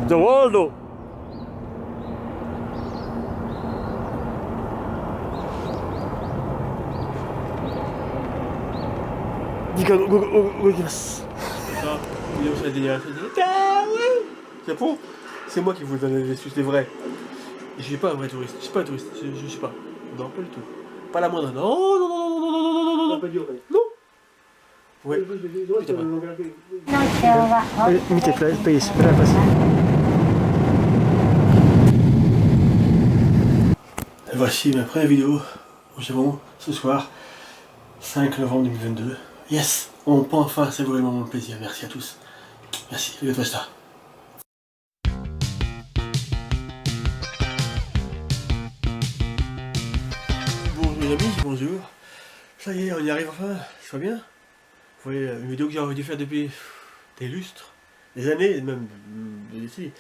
The Waldo. Japon, c'est moi qui vous donne les astuces, les vrais. Je suis pas un vrai touriste, je suis pas un touriste, je suis pas. Non, pas du tout. Pas la moindre. Non, non, non, non, non, non, non, non, non, pas du tout. Non. Ouais. Voici ma première vidéo au Japon ce soir, 5 novembre 2022. Yes, on peut enfin savourer le moment de plaisir. Merci à tous. Merci, le Toasta. Bonjour les amis, bonjour. Ça y est, on y arrive enfin, ça va bien. Vous voyez, une vidéo que j'aurais dû faire depuis des lustres, des années, même des décennies.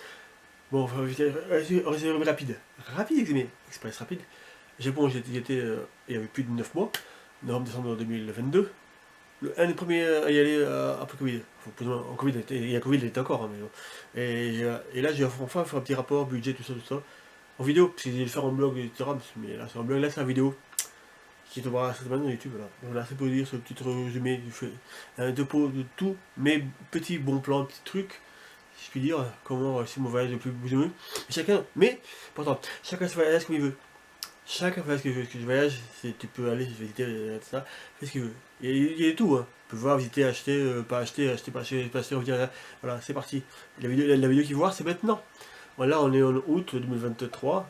Bon, enfin, résumé rapide. Rapide, express rapide. Japon, j'y étais il y avait plus de 9 mois, novembre-décembre 2022. Un des premiers à y aller après Covid. En Covid, il y a Covid, il était encore. Hein, mais bon. Et là, j'ai enfin fait un petit rapport, budget, tout ça. En vidéo, parce que j'ai dû le faire en blog, etc. Mais là, c'est en blog, là, c'est en vidéo. Qui tombera cette semaine sur YouTube. Voilà, c'est pour dire ce petit résumé de tout, mes petits bons plans, petits trucs, si je puis dire, comment réussir mon voyage le plus mieux. Chacun, mais, pourtant, chacun se voyage comme il veut. Chacun fait ce qu'il veut. Ce que je voyage, tu peux aller visiter, tout ça, fais ce qu'il veut. Il y a tout, hein. Tu peux voir, visiter, acheter, pas acheter, pas acheter, revenir. Voilà, c'est parti. La vidéo qu'il faut voir, c'est maintenant. Voilà, on est en août 2023.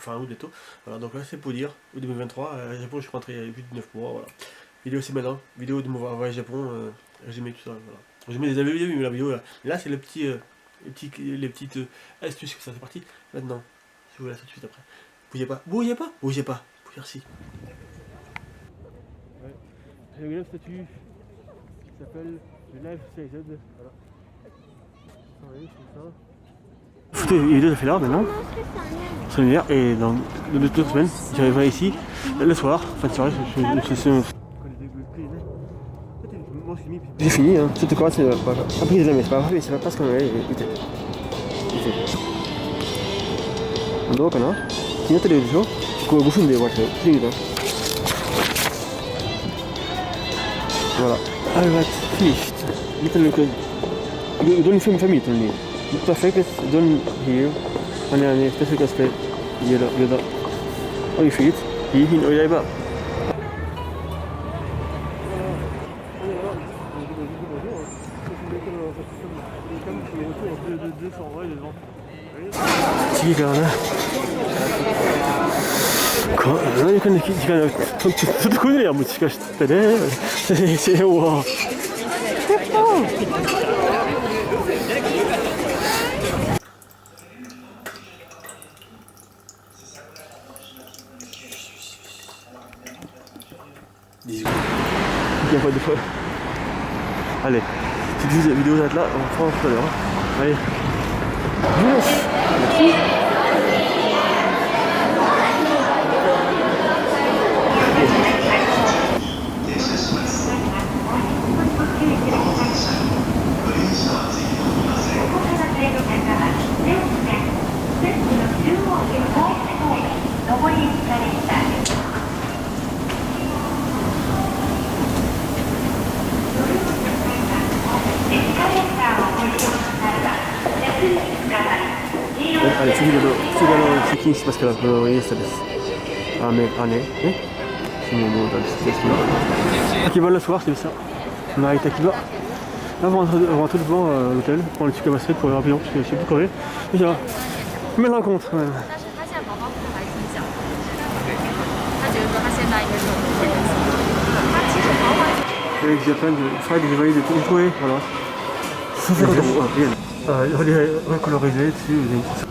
Fin août bientôt. Voilà, donc là c'est pour dire, août 2023, Japon, je suis rentré il y a plus de 9 mois, voilà. Vidéo c'est maintenant, vidéo de mon voyage au Japon, résumé tout ça, voilà. Résumé des avez vu la vidéo là. Là c'est les petites astuces que ça c'est parti. Maintenant, je vous laisse tout de suite après. Bougez pas, bougez pas, bougez pas. Merci. Ouais. J'ai une statue qui s'appelle le Life CZ. Voilà. Oui, c'est ça. Les vidéos ça fait là maintenant, c'est lumière et dans 2 semaines j'arriverai ici le soir, fin de soirée, j'ai fini, hein. C'était quoi, c'est pas après les amis, c'est pas grave, c'est pas ce qu'on avait écouté. Donc on a, qui note les vidéos, qu'on va bouffer des voitures, c'est évident. Voilà, alright, finished. Little code. You don't film family only. Perfect is done here. And specific aspect. Yoda. Oh, you feed. He Oyaiba. C'est quand même. Il n'y a pas de fois. Allez, petite vidéo d'être là, on prend tout à l'heure. Allez, je vous laisse. Merci. Allez, c'est qui c'est parce que là, vous voyez, ça baisse. Ah, mais, c'est mon nom dans le site Akiba le soir, c'est ça. On arrive à Akiba. Là, on va rentrer devant l'hôtel, prendre le ticket Master pour aller rapidement, parce que je suis plus crevé. Déjà, belle rencontre. Avec Japan, Fred, j'ai validé de tout jouer, voilà. 150 €. Recolorisé dessus,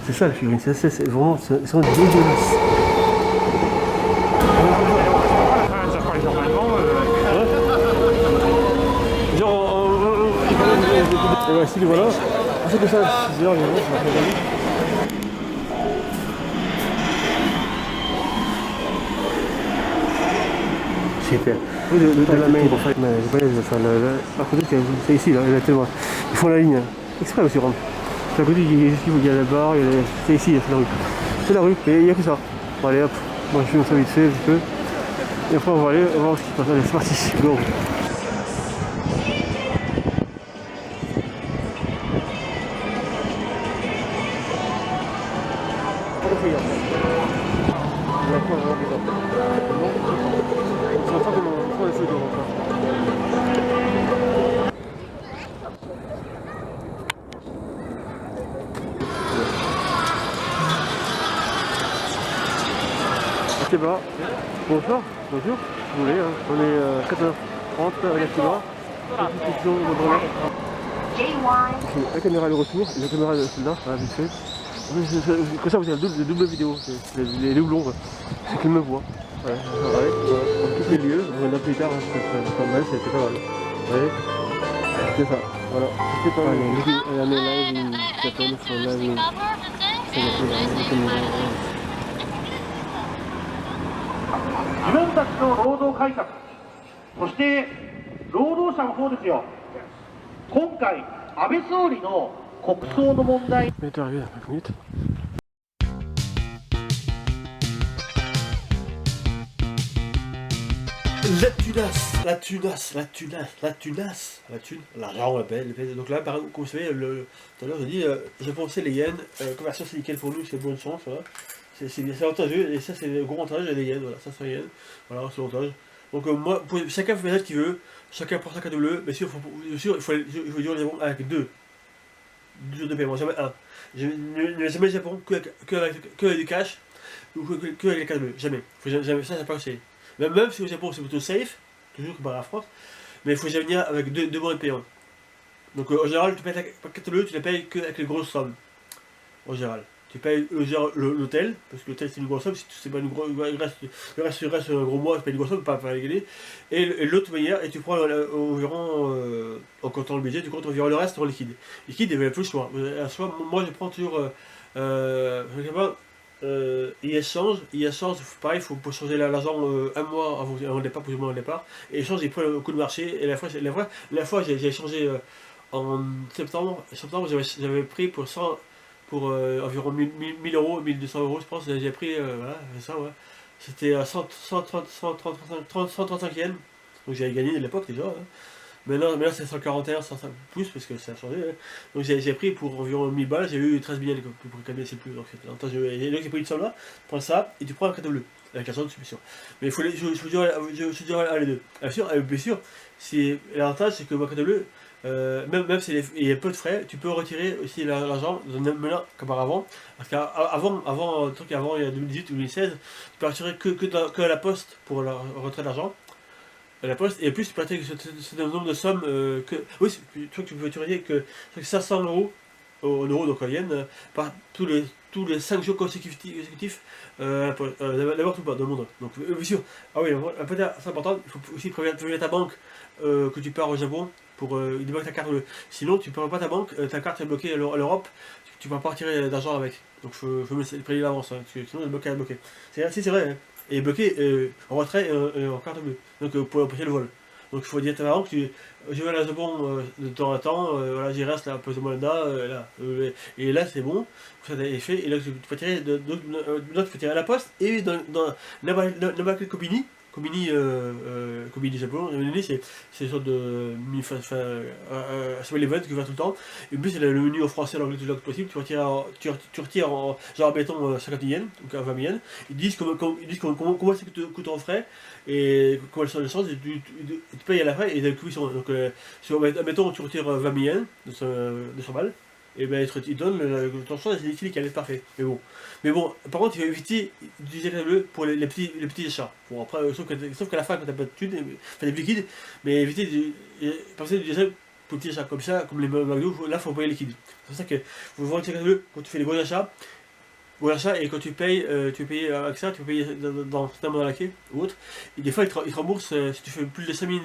c'est ça la figurine, c'est vraiment, ils sont dégueulasses. Et voici, voilà. On fait que ça à 6 h, super. Oui, de la main, pour faire. J'ai pas enfin, la côté, c'est ici, là, tellement. Ils font la ligne. Exprès aussi, Rome. à côté, il y a la barre, c'est ici, c'est la rue. C'est la rue, et il n'y a que ça. Bon, allez hop, moi je fais ça vite fait un petit peu. Et après on va aller voir ce qui se passe. Allez, c'est parti, go. Akiba, bonsoir, bonjour, vous voulez, hein. On est 4h30 à Akiba. La caméra de retour, la caméra de celle-là, vite fait. Comme ça vous avez la double vidéo, les doublons, c'est qu'ils me voient. Ouais, on quitte les lieux, on reviendra plus tard, c'est pas mal, c'était pas mal. Ouais, c'est ça, voilà. C'était pas mal. On est live, Japan, sur live, c'est la caméra. 自分たちの労働改革、そして労働者もそうですよ。今回、安倍総理の国葬の問題。Mais t'es arrivé à 5 minutes. La tunasse, la tunasse, la tunasse, la tunasse, la thune, l'argent, on l'appelle. Donc là, par exemple, comme vous savez, tout à l'heure, je dis, j'ai pensé les yens, conversion c'est nickel pour nous, c'est bon sens, voilà. C'est avantageux, et ça c'est le gros avantage des yens, voilà, ça c'est yens, voilà, c'est l'avantage. Donc moi, chacun fait ce qu'il veut, chacun prend sa KW, mais sûr, il faut dire les bons avec deux de paiement, jamais un. Je ne vais jamais Japon que avec du cash, ou que avec les KW, jamais. Jamais ça, c'est pas assez. Même si au Japon c'est plutôt safe, toujours que par la France, mais il faut jamais venir avec deux moyens de paiement. Donc en général, tu payes la KW, tu la payes qu'avec les grosses sommes, en général. Tu payes l'hôtel, parce que l'hôtel c'est une grosse somme, si c'est pas une grosse, le reste un gros mois, tu payes une grosse somme, pas les gagner. Et l'autre manière, et tu prends environ, en comptant le budget, tu comptes environ le reste en liquide. Liquide, il y avait plus le choix. Moi je prends toujours, il échange, pareil, il faut changer l'argent un mois avant le départ, plus ou moins avant le départ. Et échange, il prend le coût de marché, et la fois j'ai échangé en septembre j'avais pris pour 100. Pour environ 1000 euros, 1200 euros, je pense, j'ai pris, voilà, ça, ouais. C'était à 135 yens, donc j'avais gagné à l'époque déjà. Hein. Maintenant c'est 141, 105 plus, parce que ça a changé. Hein. Donc j'ai pris pour environ 1000 balles, j'ai eu 13 billets pour calmer, c'est plus. Donc j'ai pris une somme là, tu prends ça, et tu prends un cadeau bleu, avec la de submission. Mais il faut je dire les deux. Bien sûr, l'avantage c'est que mon cadeau bleu, même s'il y a peu de frais, tu peux retirer aussi l'argent maintenant comme avant. Parce qu'avant, il y a 2018 ou 2016, tu peux retirer que à la poste pour le retrait d'argent. À la poste, et en plus tu peux retirer ce nombre de sommes oui, tu vois que tu peux retirer que 500 euros en euros, donc en yens, par tous les 5 jours consécutifs, n'importe où pas dans le monde. Donc bien sûr, ah oui, c'est important, il faut aussi prévenir ta banque que tu pars au Japon pour débloquer ta carte bleue. Sinon tu ne peux pas ta banque, ta carte est bloquée à l'Europe, tu ne peux pas retirer d'argent avec. Donc il faut me prévenir l'avance, hein, sinon elle est bloquée. C'est vrai, hein. Et bloqué en retrait et en carte bleue. Donc pour empêcher le vol. Donc il faut dire à ta banque, je vais à la Japon de temps en temps, voilà, j'y reste là, un peu de là, et là c'est bon, ça est fait, et là tu peux tirer, tu peux tirer à la poste, et dans n'importe quel Combini Japon, c'est une sorte de c'est l'event qui va tout le temps. Et puis c'est le menu en français, en anglais, tout le temps possible. Tu retires en genre mettons 50 yens, donc 20 yens. Ils disent comment ça coûte en frais et comment elles sont les chances. Et tu payes à la fin et les coûts sont. Donc mettons tu retires 20 yens de 100 balles. Et bien il donne ton change, c'est nickel, est parfait. Mais bon, par contre il faut éviter d'utiliser le bleu pour les petits achats. Bon après, sauf qu'à la fin quand t'as pas de thunes, enfin des liquides, mais éviter de passer d'utiliser pour les petits achats comme ça, comme les McDo, là il faut payer liquide. C'est pour ça que vous vendez le bleu quand tu fais les gros achats, et quand tu payes avec ça, tu peux payer dans la quai ou autre. Et des fois ils te remboursent, si tu fais plus de 5 000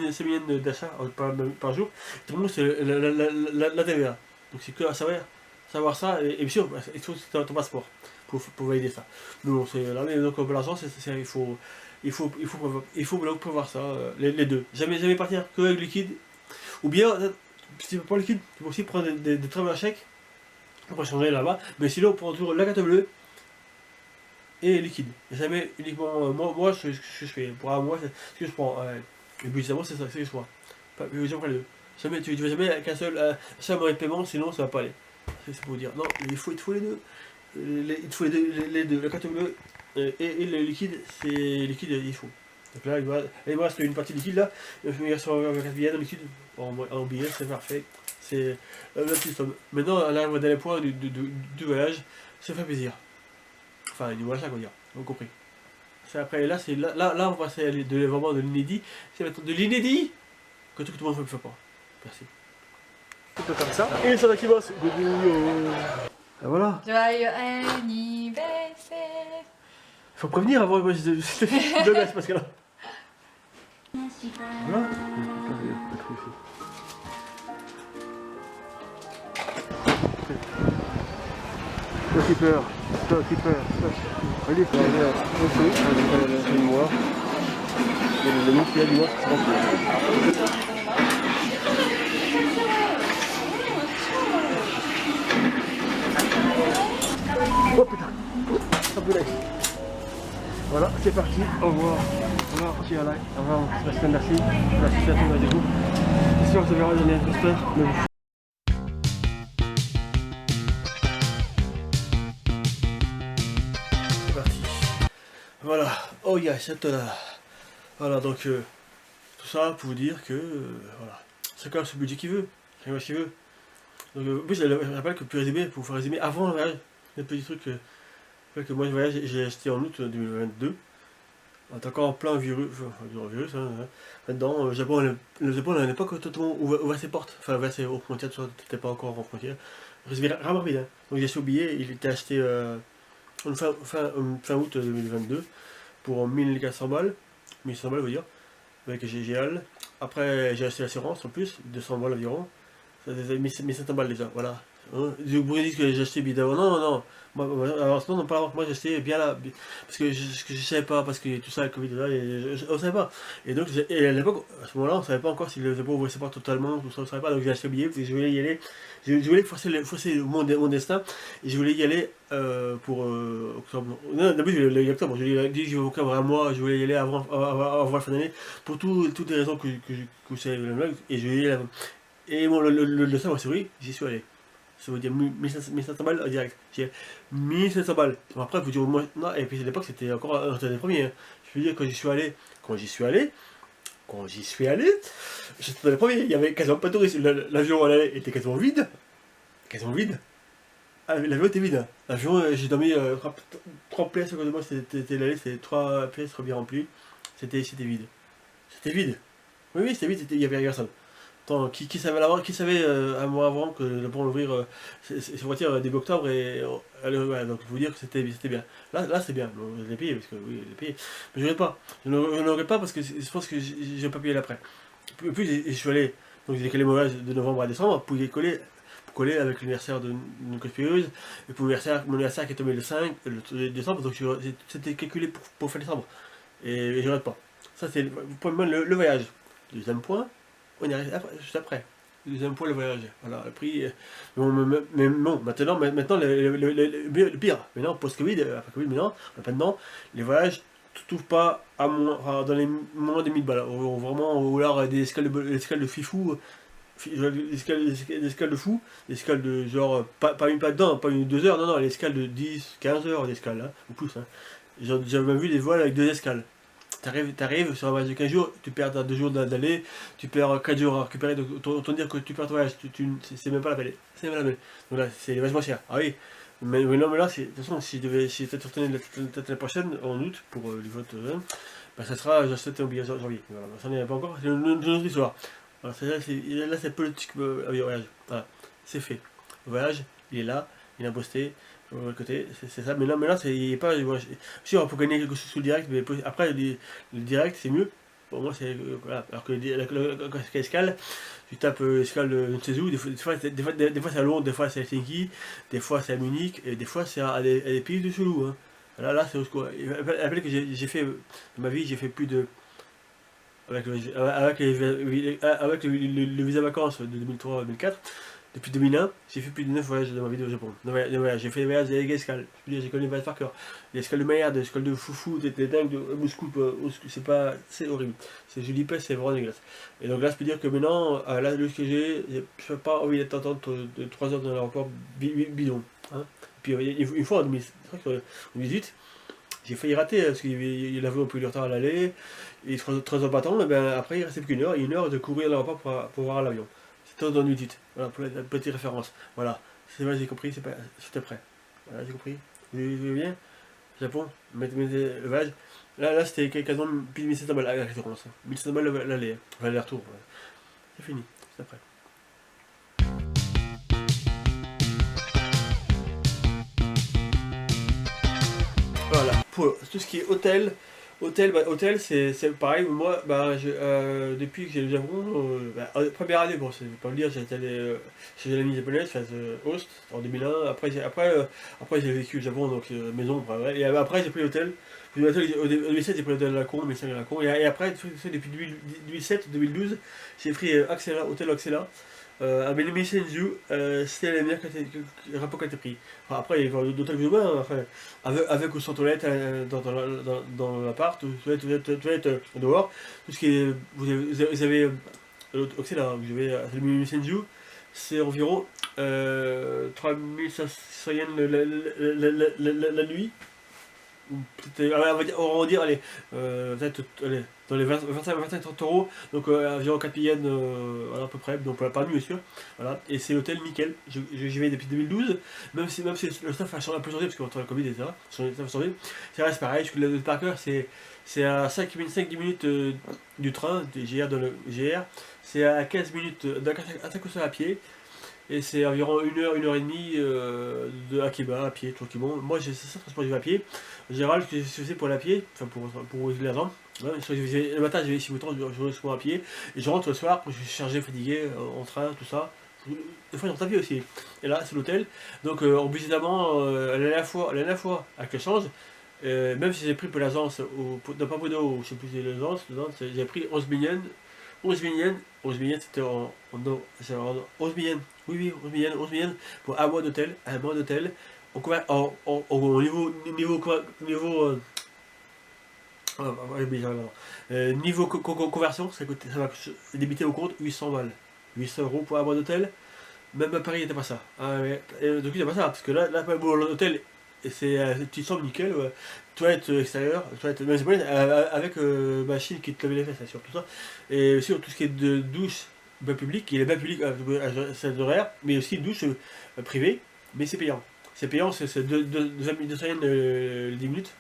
d'achats par jour, ils te remboursent la TVA. Donc c'est que à savoir ça, et bien sûr, il faut ton passeport pour valider ça. Mais bon, c'est là, mais donc l'argent, il faut prévoir ça, les deux. Jamais partir que avec liquide, ou bien, si tu pas liquide, tu peux aussi prendre des très bons chèques, On va changer là-bas. Mais sinon, on prend toujours la carte bleue et liquide. Et ça met uniquement. Moi ce que je fais. Pour un mois, c'est ce que je prends. Et puis, c'est ça, c'est ce que je prends. J'en prends les deux. Jamais, tu vas jamais qu'un seul moyen de paiement, sinon ça va pas aller. C'est pour dire. Non, il te faut les deux. Il te faut les deux. La carte bleue et le liquide, c'est liquide, il faut. Donc là, il me reste une partie liquide là. Je vais me sur la carte billets, liquide en billet, c'est parfait. C'est le petit somme. Maintenant, là, on va dans les points du voyage. Ça fait plaisir. Enfin, du voyage, quoi dire. Vous avez compris. C'est après, là, là, on va passer vraiment de l'inédit. C'est maintenant de l'inédit que tout le monde ne fait pas. Merci. C'est comme ça. Et ça, qui bosse. Et voilà. Joyeux anniversaire. Faut prévenir avant, moi, je laisse parce que là. Voilà. Toi qui peur, allez, c'est moi. Le nom qu'il y a du noir, c'est rempli. Oh putain, voilà, c'est parti, au revoir. Au revoir, merci Alain. Au revoir, Sébastien, merci. Merci à tous, rendez-vous. J'espère que ça verra l'année, j'espère. C'est parti. Voilà, oh yeah, c'est là. Voilà, donc tout ça pour vous dire que voilà, chacun ce budget qu'il veut, chacun ce qu'il veut. Donc, en plus, je rappelle que pour faire résumer avant le voyage, un petit truc que moi, le voyage, j'ai acheté en août 2022. On est encore en plein virus, hein. Maintenant, le Japon n'a pas totalement ouvert ses portes, enfin ouvert ses frontières, tout ça, n'était pas encore en frontière. C'est vraiment rapide, hein. Donc j'ai acheté au billet, il était acheté fin août 2022 pour 1400 balles, 1100 balles, je veux dire, avec GGL. Après, j'ai acheté l'assurance en plus, 200 balles environ. Ça faisait 1700 balles déjà, voilà. Je vous dis que j'ai acheté billet d'avant. Non. Moi j'ai acheté bien là. Parce que je savais pas, parce que tout ça, le Covid, là, on savait pas. Et donc, à l'époque, à ce moment-là, on savait pas encore si le Japon ouvrait pas totalement, tout ça, on savait pas. Donc j'ai acheté le billet, parce que je voulais y aller. Je voulais forcer mon destin. Et je voulais y aller pour octobre. Non, d'abord, je voulais y aller octobre. Je voulais dire que je voulais octobre un mois, je voulais y aller avant la fin d'année. Pour toutes les raisons que vous savez, et je voulais y aller avant. Et bon, le destin m'a souri, j'y suis allé. Ça veut dire 1500 balles direct. J'ai 1500 balles. Bon, après, vous dire au moins. Non, et puis à l'époque, c'était encore un des premiers. Hein. Je veux dire, quand j'y suis allé, j'étais dans les premiers. Il y avait quasiment pas de touristes. L'avion était quasiment vide. Ah, l'avion était vide. Hein. L'avion, j'ai dormi 3 places à côté de moi. C'était l'aller, c'était 3 pièces bien remplies. C'était vide. Oui, c'était vide, il y avait personne. Attends, qui savait un mois avant que le pont ouvrir ses voitures début octobre et ouais, donc vous dire que c'était bien. Là c'est bien. Bon, je l'ai payé parce que oui, je l'ai payé. Mais je ne regrette pas parce que je pense que j'ai pas payé l'après. Puis je suis allé, donc j'ai décalé mon voyage de novembre à décembre pour coller avec l'anniversaire de une conspireuse et pour mon anniversaire qui est tombé le 5 le décembre, donc c'était calculé pour fin décembre. Et je regrette pas. Ça c'est le voyage. Deuxième point. On y arrive juste après. Deuxième point, le voyage. Voilà, le prix. Mais non, maintenant le pire. Maintenant, post-Covid, après Covid, maintenant, les voyages ne trouvent pas dans les moins de 1000 balles. Vraiment, ou alors des escales de fifou, des escales de fou, des escales de genre, pas une dedans, pas une 2 heures, non, les escales de 10, 15 heures d'escale, hein, ou plus. Hein. J'ai même vu des vols avec 2 escales. T'arrives sur un voyage de 15 jours, tu perds 2 jours d'aller, tu perds 4 jours à récupérer, donc autant dire que tu perds ton voyage, c'est même pas la peine. C'est même la peine. Donc là, c'est vachement cher. Ah oui, mais non, mais là, de toute façon, si peut-être retourner l'année prochaine, en août, pour le vote, bah, ça sera, j'achète un billet janvier. Voilà, ça n'en est pas encore, c'est une autre histoire. Voilà, là, c'est politique voyage. Voilà, c'est fait. Le voyage, il est là, il a posté. Côté, c'est ça, mais là, il n'est pas. Voilà, sûr, pour gagner quelque chose sous le direct, mais après, le direct, c'est mieux. Pour moi, c'est. Voilà, alors que l'escale, tu tapes escale de ne sais où, des fois c'est à Londres, des fois c'est à Helsinki, des fois c'est à Munich, et des fois c'est à des pays de chelou. Hein. Là, c'est au secours. Rappelez que j'ai fait, dans ma vie, j'ai fait plus de. Avec le visa vacances de 2003-2004, Depuis 2001, j'ai fait plus de 9 voyages dans ma vie au Japon. J'ai fait des voyages avec escales. Je veux dire, j'ai connu les voyages par cœur. Les escales de Maillard, des escales de Foufou, des dingues de Moscou. C'est horrible. Je dis pas, c'est vraiment dégueulasse. Et donc là, je peux dire que maintenant, là, le que j'ai pas envie d'être attendre de 3 heures dans l'aéroport bidon. Hein. Puis une fois en 2018, j'ai failli rater parce qu'il avait un peu de retard à l'aller. Et 3 heures battant, et ben après il restait plus qu'une heure, et 1 heure de courir à l'aéroport pour voir l'avion. C'était dans une minute. Voilà, pour la petite référence. Voilà. C'est vrai, j'ai compris, c'était prêt. Voilà, j'ai compris. Vous voyez bien Japon, mettez le voyage. Là c'était quasiment 1700 balles la référence. 1700 balles l'aller, enfin l'aller-retour. Voilà. C'est fini, c'est après. Voilà, pour tout ce qui est hôtel, c'est pareil. Moi, depuis que j'ai le Japon, première année, bon, c'est pas le dire, j'étais allé chez une amie japonaise, Host, en 2001. Après j'ai vécu au Japon, donc maison. Et après j'ai pris l'hôtel. Au 2007, j'ai pris l'hôtel à la con, mais c'est à la con. Et après, depuis 2007-2012, j'ai pris hôtel Axela. À Benemi Senju, c'était la meilleure rapport qui a été pris. Enfin, après, il y a d'autres que enfin, avec ou sans toilette dans l'appart, toilette dehors, tout ce qui est. Vous avez Oxela, vous avez à Benemi Senju, c'est environ 3500 yens la nuit. On va dire, allez, peut-être dans les 25-30 euros, donc environ 4 yens à peu près, donc pas mieux sûr. Voilà. Et c'est l'hôtel nickel, j'y vais depuis 2012, même si le staff a un peu changé, parce qu'entre la Covid, etc., ça reste pareil, le Parker, c'est à 5-10 minutes du train, du GR dans le GR, c'est à 15 minutes d'Atakosa à pied. Et c'est environ 1 heure et demie de Akiba à pied, tranquillement. Moi, j'ai ça transport, je vais à pied. En général, ce que je fais pour aller à pied, enfin pour les gens, le matin, je vais ici autant, je vais souvent à pied. Et je rentre le soir, je suis chargé, fatigué, en train, tout ça. Des fois, je rentre à pied aussi. Et là, c'est l'hôtel. Donc, obligatoirement, la dernière fois, avec le change, même si j'ai pris pour l'agence, dans Papudo, ou je sais plus, l'agence, j'ai pris 11 millions. 11 millions, c'était en 11 millions. Oui, 11 millions pour un mois d'hôtel. Niveau conversion, ça va débiter au compte 800 balles. 800 euros pour un mois d'hôtel. Même à Paris, il n'y était pas ça. Donc, il n'y a pas ça, parce que là l'hôtel, c'est une petite chambre nickel. Toilette extérieure, même japonaise, avec machine qui te lave les fesses, sur tout ça. Et sur tout ce qui est de douche public, il est bain public à cet horaire, mais aussi douche privée, mais c'est payant. C'est payant, c'est 200 yens 10 minutes.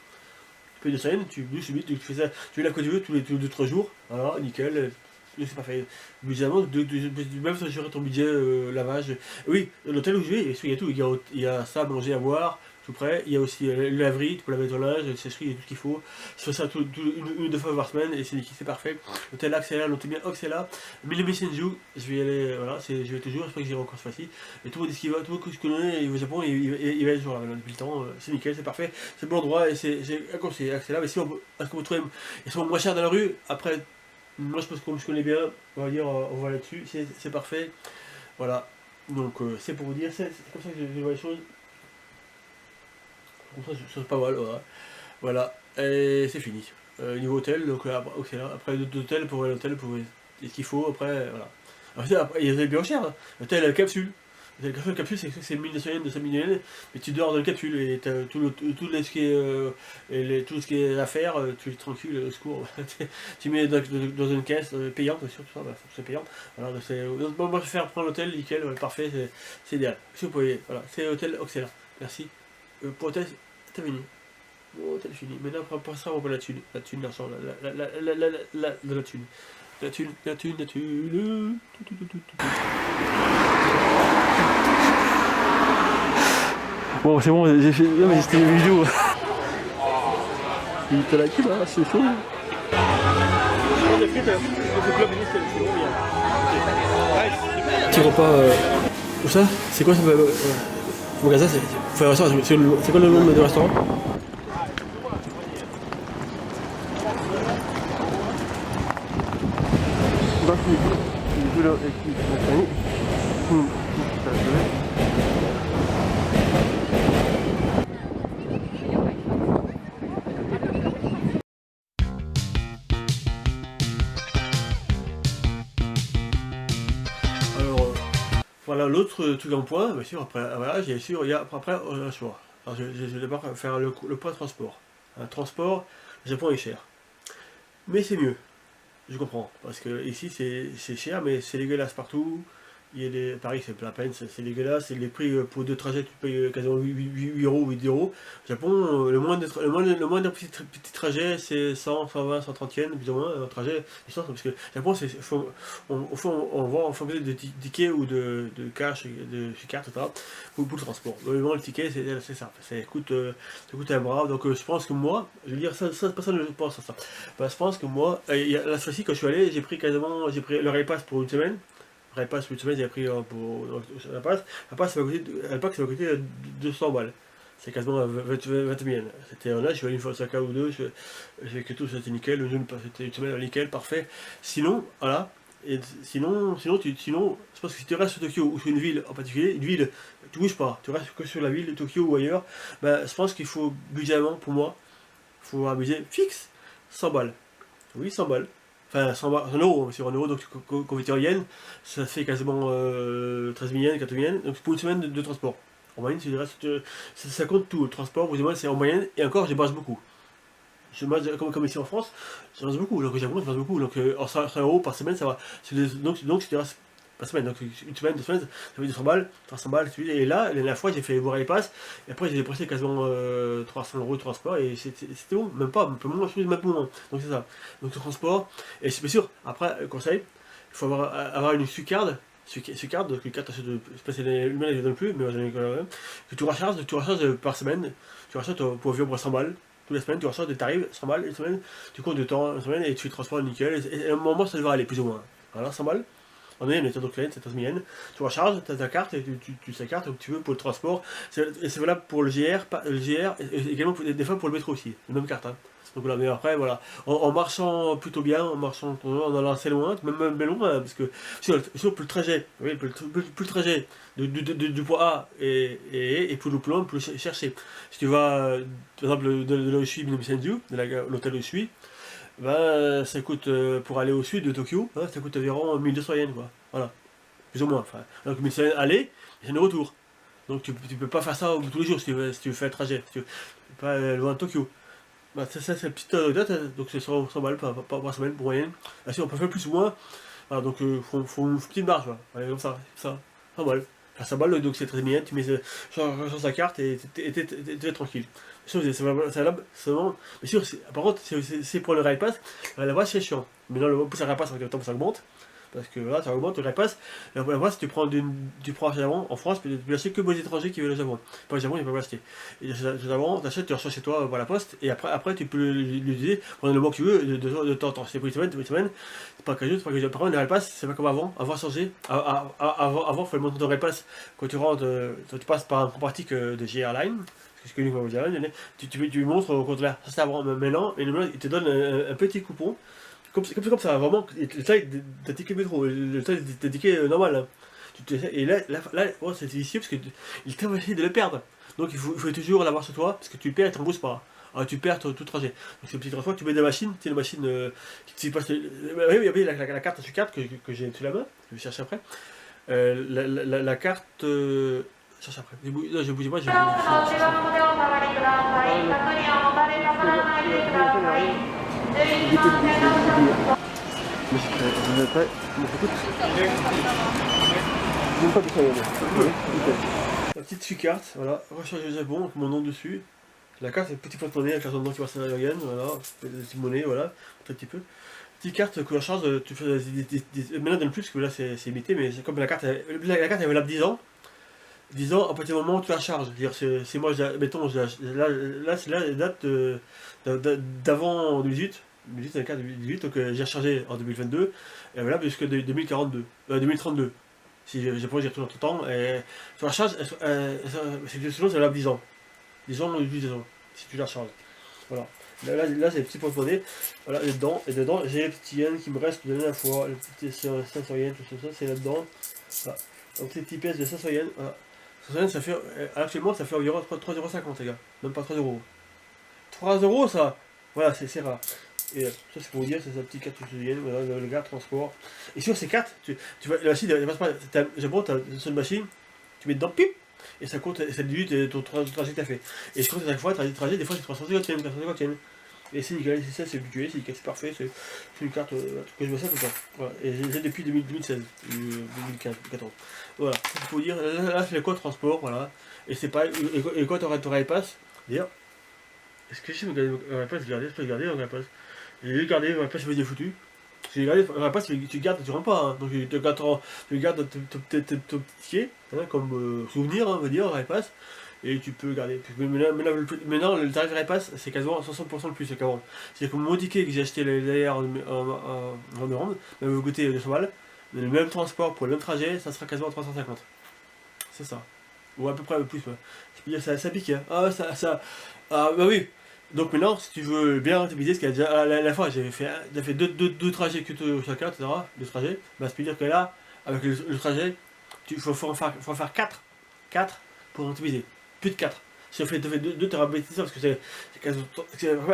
Tu payes 200 yens, tu douches vite, tu fais ça, tu fais la que tu veux tous les 2-3 jours, voilà, nickel. C'est pas fait. Budgétairement, même si tu ton budget lavage. Oui, l'hôtel où je vais, il y a tout, il y a ça à manger, à boire. Tout près, il y a aussi la laverie, tu peux laver ton linge, la sécherie, il y a tout ce qu'il faut. Je fais ça une ou deux fois par semaine et c'est parfait. L'hôtel Axela, l'hôtel bien Oxela, Minami Senju, je vais y aller, voilà, je vais toujours, j'espère que j'irai encore cette fois-ci. Et tout le monde dit ce qu'il va, tout le monde que je connais, au Japon, il va être toujours là depuis le temps, c'est nickel, c'est parfait, c'est bon endroit et j'ai un conseil Axela, mais si est-ce qu'on peut trouver, ils sont moins chers dans la rue, après, moi je pense qu'on se connaît bien, on va dire, on va là-dessus, c'est parfait, voilà. Donc c'est pour vous dire, c'est comme ça que je vois les choses. C'est pas mal, voilà, et c'est fini. Niveau hôtel, donc après l'hôtel pour l'hôtel, pour ce qu'il faut, après, voilà. Après, il y a des bien cher, hein. L'hôtel capsule. La capsule, c'est 1200 yens, 200 000 yens, mais tu dors dans le capsule et tout ce qui est affaires, tu es tranquille, au secours. Tu mets dans une caisse payante, bien sûr, tout ça, c'est payant. Voilà, moi je vais faire prendre l'hôtel, nickel, parfait, c'est idéal. Si vous pouvez, voilà, c'est l'hôtel Oxela. Merci. Pour l'hôtel, c'est fini. Bon, l'hôtel est fini. Maintenant, on passera on va la thune, l'argent, la thune. La thune. Bon, c'est bon, j'ai fait. Non, mais c'était une vidéo. Il était là, qui va, c'est chaud. Petit repas. Où ça? C'est quoi ça? Magasin, c'est quoi le nom de restaurant? Bah, Alors, voilà l'autre truc en point, bien sûr, après, voilà, j'ai sûr, il y a après, un choix. Alors, je vais d'abord faire le point transport. Un transport, le Japon est cher. Mais c'est mieux, je comprends. Parce que ici, c'est cher, mais c'est dégueulasse partout. Il y a des, Paris, c'est pas la peine, c'est dégueulasse. Et les prix pour 2 trajets, tu payes quasiment 8 euros, 8 euros. Au Japon, le moindre petit trajet, c'est 100, 120, 130 yens, plus ou moins, un trajet distance. Parce que le Japon, au fond, on voit en fonction de tickets ou de cash, de carte, etc. Pour le transport. Vraiment, le ticket, c'est ça. Ça coûte un bras. Donc, je pense que moi, je veux dire, personne ne pense à ça. Ben, je pense que moi, la fois-ci, quand je suis allé, j'ai pris le Rail Pass pour une semaine. Rail Pass pour une semaine, j'ai pris pour la passe. La passe, ça m'a coûté 200 balles. C'est quasiment 20 yens. C'était là, je suis allé une fois à Osaka ou deux, j'ai fait que tout, c'était nickel. C'était une semaine nickel, parfait. Sinon, voilà. Et sinon, je pense que si tu restes sur Tokyo ou sur une ville en particulier, une ville, tu bouges pas, tu restes que sur la ville de Tokyo ou ailleurs, ben, je pense qu'il faut budgétalement, pour moi, il faut un budget fixe, 100 balles. Oui, 100 balles. Enfin, 100 balles, 1 euro, sur 1 euro, donc converti en yens, ça fait quasiment 13 000 yens, 4 000 yens, donc pour une semaine de transport. En moyenne, ça compte tout, le transport, vous moi, c'est en moyenne, et encore, je marche beaucoup. Je marche comme ici en France, je marche beaucoup, donc au Japon, je marche beaucoup, donc en 100 euros par semaine, ça va. Donc si tu restes par semaine, donc une semaine, 2 semaines, ça fait 200 balles, 300 balles, et là, la dernière fois, j'ai fait voir les passes, et après, j'ai dépensé quasiment 300 euros de transport, et c'était bon, même pas, un peu moins, même peu moins, donc c'est ça. Donc le transport, et c'est bien sûr, après, conseil, il faut avoir une Sucard, donc une carte, je sais pas si les humains ne les donnent plus, mais j'en ai quand même, que tu recharges par semaine, tu recharges pour vivre pour 100 balles, toutes les semaines, tu recharges, t'arrives, 100 balles, une semaine, tu comptes de temps, une semaine, et tu fais le transport nickel, et à un moment, ça devrait aller, plus ou moins. Voilà, 100 balles. En moyenne, c'est donc c'est 13 000 yens. Tu recharges, tu as ta carte, et tu ta carte comme tu veux pour le transport. C'est valable pour le GR, et également des fois pour le métro aussi, la même carte. Hein. Donc voilà, mais après, voilà, en marchant plutôt bien, en allant assez loin, même loin, parce que sur plus le trajet, oui, plus le trajet du point A et plus le plus loin, plus le chercher. Si tu vas, par exemple, de là où je suis, Minobu-senju, de l'hôtel où je suis, ben, ça coûte, pour aller au sud de Tokyo, hein, ça coûte environ 1200 yens, quoi. Voilà, plus ou moins. Enfin, donc 1200 yens aller, et un retour. Donc tu peux pas faire ça tous les jours si tu veux faire le trajet, si tu veux pas loin de Tokyo. Bah, ça c'est la petite anecdote, hein, donc c'est 100 balles par semaine pour moyenne. Ah, si on peut faire plus ou moins, voilà, donc faut une petite marge, voilà. Allez, comme ça, 100 balles. Enfin, 100 balles, donc c'est très bien, tu mets sur sa carte et t'es tranquille. C'est vraiment. Mais sûr, par contre, c'est pour le Rail Pass, là-bas c'est chiant. Mais là, le plus ça Rail Pass, avec le temps ça augmente. Parce que là, ça augmente, le Rail Pass. Là-bas, si tu prends un Japon, en France, tu peux l'acheter que pour les étrangers qui veulent le Japon. Pas le Japon, ils peuvent l'acheter. Et le Japon, tu achètes, tu reçois chez toi par la poste, et après tu peux l'utiliser pendant le mois que tu veux, de temps en temps. C'est pour une semaine, c'est pas 15 jours, c'est pas 15 jours. Par contre, le Rail Pass, c'est pas comme avant, avant changé. Avant, il fallait monter ton Rail Pass quand tu rentres, tu passes par un pratique de GR Line. C'est connu comme GR Line, tu montres au contraire. Ça c'est avant, maintenant, et il te donne un petit coupon. Comme ça, vraiment, le taille d'un ticket métro, le taille d'un ticket normal. Hein. Et là oh, c'est vicieux parce qu'il t'a essayé de le perdre. Donc il faut toujours l'avoir sur toi, parce que tu le perds et tu ne rembourses pas. Alors, tu perds tout trajet. Donc c'est une petite transport, tu mets de la machine, c'est une machine qui passe. Oui, la carte sur carte que j'ai sous la main, je vais chercher après. La carte. Cherche après. Non, je bouge pas, la petite sucarte, voilà, recharger le Japon, avec mon nom dessus. La carte, c'est petit porte-monnaie avec la nom qui passe à la yen, voilà, des petites monnaies, voilà, un petit peu. Petite carte que recharge, tu fais maintenant donne plus parce que là c'est limité, mais comme la carte elle est valable 10 ans. 10 ans, à partir du moment où tu la charges. C'est moi, mettons, là c'est la date d'avant 2018. 2018, c'est la carte de 2018, donc j'ai rechargé en 2022, et voilà, jusqu'à 2032. Si j'ai pas, j'y retourne entre temps, et sur la charge, c'est selon, ça valable 10 ans. 10 ans, 10 ans, si tu la recharges. Voilà. Là c'est les petits porte-monnaie, voilà, et dedans, j'ai les petits yens qui me restent de la dernière fois, les petits 500 yens, tout ça, c'est là-dedans. Voilà. Donc ces petits pièces de 500 yens, voilà. 500 yens, ça fait, actuellement, ça fait environ 3,50 €, les gars. Même pas 3 euros. 3 euros, ça, voilà, c'est rare. Et ça, c'est pour vous dire, c'est sa petite carte de yens, voilà, le gars, transport. Et sur ces cartes, tu vas, là, si, Japon, t'as une seule machine, tu mets dedans, pip, et ça compte, ça déduit ton trajet que t'as fait. Et je compte à chaque fois, trajet, des fois c'est 350 yens, 450 yens. Et c'est nickel, c'est ça, c'est habitué, c'est nickel, c'est parfait, c'est une carte que je vois ça tout le temps. Voilà. Et j'ai depuis 2016, 2015, 2014. Voilà, il faut dire, là c'est le code transport, voilà. Et c'est pas, et quand t'auras passe, d'ailleurs, est-ce que je sais me passe, regarder, je peux regarder, on passe. J'ai regardé, on passe, je vais dire foutu. J'ai regardé, on passe, tu gardes, tu rentres pas, hein. Donc tu gardes ton petit ticket, hein, comme souvenir, hein, on va dire, on passe. Et tu peux garder. Maintenant, le tarif repasse, c'est quasiment 60% de plus qu'avant. C'est comme mon ticket que j'ai acheté d'ailleurs en Europe, même vous coûter 200 balles, mais le même transport pour le même trajet, ça sera quasiment 350. C'est ça. Ou à peu près un peu plus. Ouais. Je peux dire, ça pique. Hein. Ah, bah oui. Donc maintenant, si tu veux bien rentabiliser, ce qu'il y a déjà, à la fois, j'ai fait deux trajets que chacun, etc. Deux trajets. Bah, ça veut dire que là, avec le trajet, il faut en faire 4. 4 pour rentabiliser. Plus de 4. Si on fait 2 terabits, parce que c'est quasiment.